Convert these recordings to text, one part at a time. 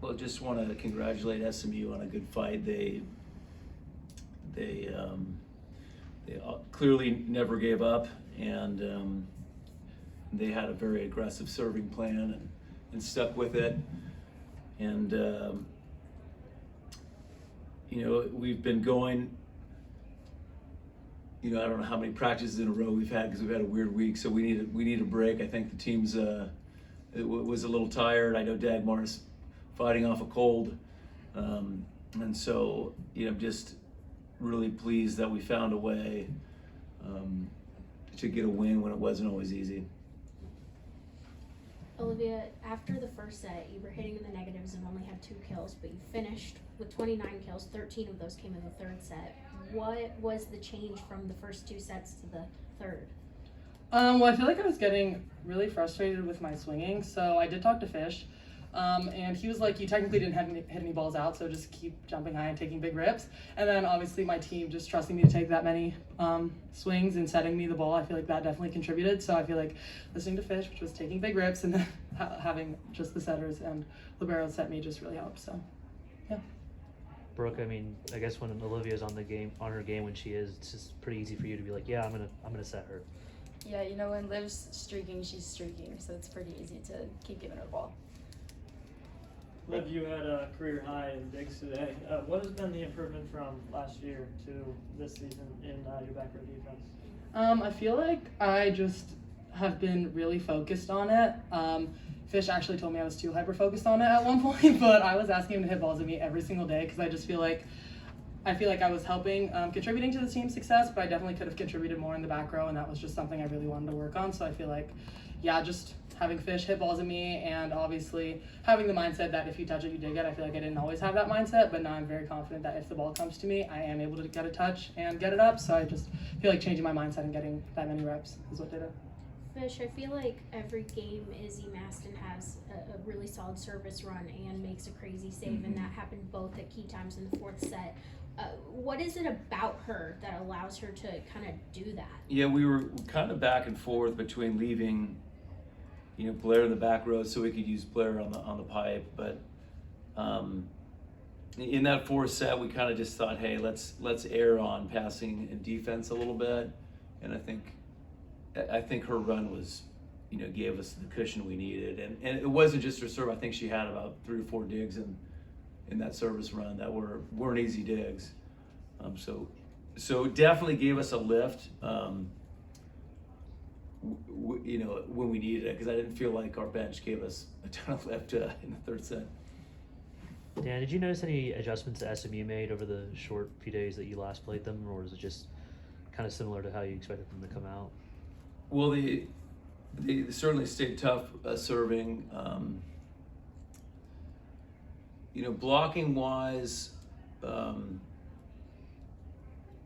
Well, just want to congratulate SMU on a good fight. They clearly never gave up, and they had a very aggressive serving plan and stuck with it. And we've been going. I don't know how many practices in a row we've had because we've had a weird week. So we need a break. I think the team's was a little tired. I know Dagmar's fighting off a cold, and so I'm just really pleased that we found a way to get a win when it wasn't always easy. Olivia, after the first set, you were hitting in the negatives and only had 2 kills, but you finished with 29 kills. 13 of those came in the third set. What was the change from the first 2 sets to the third? Well, I feel like I was getting really frustrated with my swinging, so I did talk to Fish, and he was like, you technically didn't hit any balls out, so just keep jumping high and taking big rips. And then obviously my team just trusting me to take that many swings and setting me the ball, I feel like that definitely contributed. So I feel like listening to Fish, which was taking big rips, and then having just the setters and liberos set me just really helped. So, yeah. Brooke, I guess when Olivia's on her game when she is, it's just pretty easy for you to be like, yeah, I'm gonna set her. Yeah, when Liv's streaking, she's streaking, so it's pretty easy to keep giving her the ball. Liv, you had a career high in digs today. What has been the improvement from last year to this season in your back row defense? I feel like I just have been really focused on it. Fish actually told me I was too hyper-focused on it at one point, but I was asking him to hit balls at me every single day because I just feel like I was helping, contributing to the team's success, but I definitely could have contributed more in the back row, and that was just something I really wanted to work on. So I feel like, just having Fish hit balls at me, and obviously having the mindset that if you touch it, you dig it. I feel like I didn't always have that mindset, but now I'm very confident that if the ball comes to me, I am able to get a touch and get it up. So I just feel like changing my mindset and getting that many reps is what did it. Fish, I feel like every game Izzy Maston has a really solid service run and makes a crazy save, and that happened both at key times in the fourth set. What is it about her that allows her to kind of do that? Yeah, we were kind of back and forth between leaving, Blair in the back row so we could use Blair on the pipe, but in that fourth set we kind of just thought, hey, let's err on passing and defense a little bit, and I think her run was, gave us the cushion we needed, and it wasn't just her serve. I think she had about 3 or 4 digs in that service run that weren't easy digs, so it definitely gave us a lift, when we needed it, because I didn't feel like our bench gave us a ton of lift in the third set. Dan, did you notice any adjustments that SMU made over the short few days that you last played them, or was it just kind of similar to how you expected them to come out? Well, they certainly stayed tough serving. Blocking wise,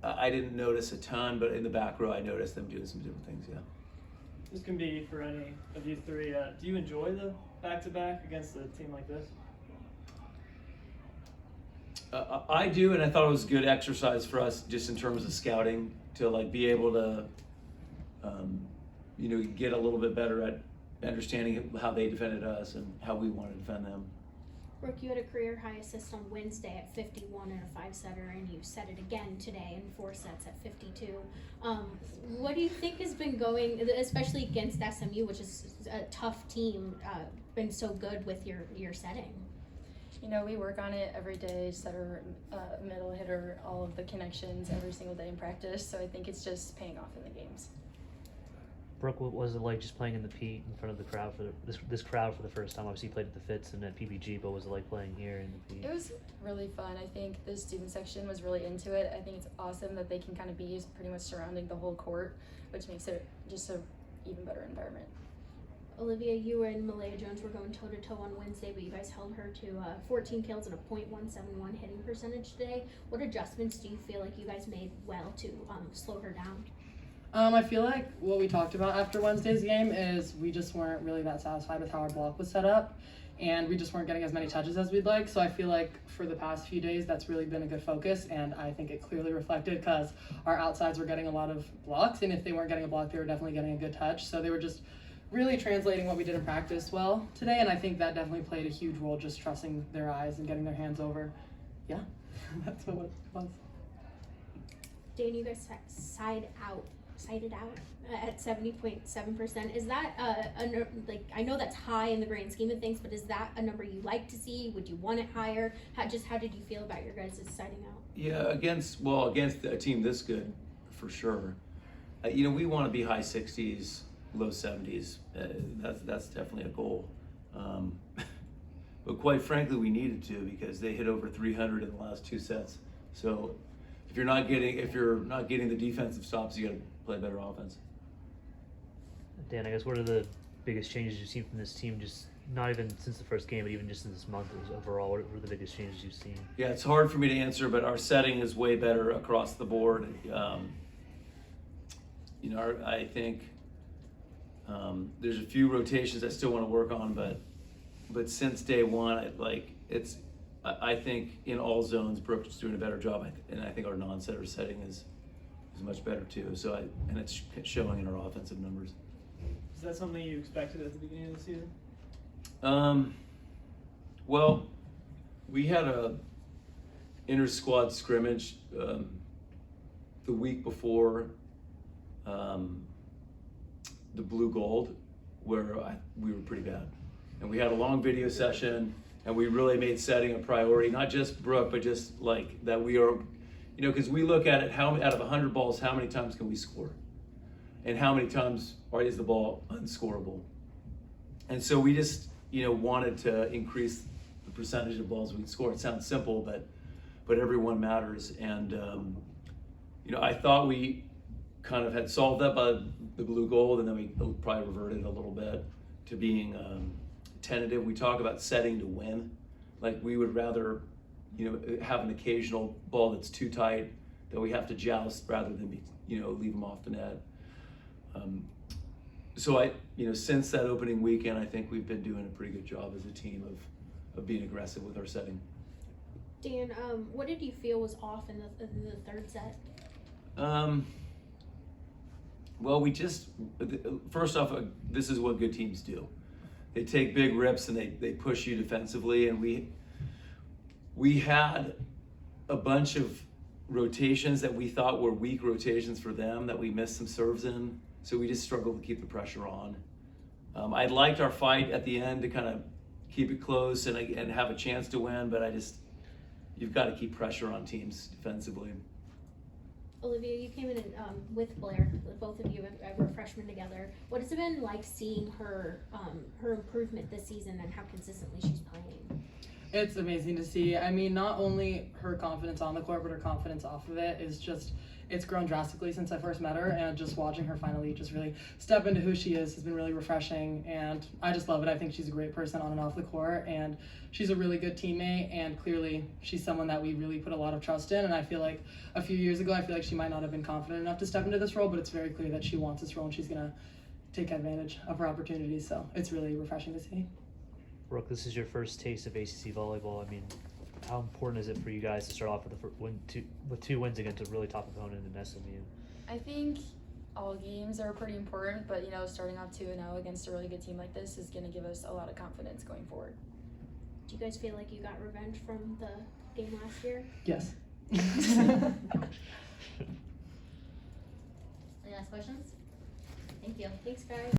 I didn't notice a ton, but in the back row, I noticed them doing some different things. Yeah. This can be for any of you three. Do you enjoy the back-to-back against a team like this? I do, and I thought it was good exercise for us just in terms of scouting to be able to, get a little bit better at understanding how they defended us and how we want to defend them. Brooke, you had a career high assist on Wednesday at 51 in a 5-setter, and you set it again today in 4 sets at 52. What do you think has been going, especially against SMU, which is a tough team, been so good with your setting? We work on it every day, setter, middle hitter, all of the connections every single day in practice. So I think it's just paying off in the games. Brooke, what was it like just playing in the Pete in front of the crowd for this crowd for the first time? Obviously, you played at the Fitz and at PPG, but what was it like playing here in the Pete? It was really fun. I think the student section was really into it. I think it's awesome that they can kind of be pretty much surrounding the whole court, which makes it just a even better environment. Olivia, you and Malaya Jones were going toe-to-toe on Wednesday, but you guys held her to 14 kills and a .171 hitting percentage today. What adjustments do you feel like you guys made well to slow her down? I feel like what we talked about after Wednesday's game is we just weren't really that satisfied with how our block was set up, and we just weren't getting as many touches as we'd like. So I feel like for the past few days, that's really been a good focus, and I think it clearly reflected because our outsides were getting a lot of blocks, and if they weren't getting a block, they were definitely getting a good touch. So they were just really translating what we did in practice well today, and I think that definitely played a huge role, just trusting their eyes and getting their hands over. Yeah, that's what it was. Dan, you guys cited out at 70.7%. Is that like, I know that's high in the grand scheme of things, but is that a number you like to see? Would you want it higher? How did you feel about your guys' citing out? Yeah, against a team this good, for sure. You know, we want to be high 60s, low 70s. That's definitely a goal. But quite frankly, we needed to, because they hit over 300 in the last 2 sets. So if you're not getting the defensive stops, you got to play better offense. Dan, I guess what are the biggest changes you've seen from this team? Just not even since the first game, but even just in this month overall. What are the biggest changes you've seen? Yeah, it's hard for me to answer, but our setting is way better across the board. You know, I think there's a few rotations I still want to work on, but since day one, I think in all zones, Brooke's doing a better job, and I think our non-setter setting is much better too. So and it's showing in our offensive numbers. Is that something you expected at the beginning of the season? Well, we had a inter-squad scrimmage the week before the blue gold, where we were pretty bad, and we had a long video session, and we really made setting a priority. Not just Brooke, but just like that we are, you know, because we look at it, how out of 100 balls, how many times can we score, and how many times is the ball unscorable? And so we just, you know, wanted to increase the percentage of balls we can score. It sounds simple, but every one matters. And you know, I thought we kind of had solved that by the blue gold, and then we probably reverted a little bit to being tentative. We talk about setting to win. Like, we would rather, you know, have an occasional ball that's too tight that we have to joust rather than leave them off the net. So you know, since that opening weekend, I think we've been doing a pretty good job as a team of being aggressive with our setting. Dan, what did you feel was off in the third set? Well, first off, this is what good teams do. They take big rips and they push you defensively, and we had a bunch of rotations that we thought were weak rotations for them that we missed some serves in, so we just struggled to keep the pressure on. I liked our fight at the end to kind of keep it close and have a chance to win, but you've got to keep pressure on teams defensively. Olivia, you came in with Blair. Both of you were freshmen together. What has it been like seeing her improvement this season and how consistently she's playing? It's amazing to see. I mean, not only her confidence on the court, but her confidence off of it is just, it's grown drastically since I first met her, and just watching her finally just really step into who she is has been really refreshing, and I just love it. I think she's a great person on and off the court, and she's a really good teammate, and clearly she's someone that we really put a lot of trust in, and I feel like a few years ago, I feel like she might not have been confident enough to step into this role, but it's very clear that she wants this role and she's gonna take advantage of her opportunities, so it's really refreshing to see. Brooke, this is your first taste of ACC volleyball. I mean, how important is it for you guys to start off with two wins against a really top opponent in SMU? I think all games are pretty important, but you know, starting off 2-0 against a really good team like this is going to give us a lot of confidence going forward. Do you guys feel like you got revenge from the game last year? Yes. Any last questions? Thank you. Thanks, guys.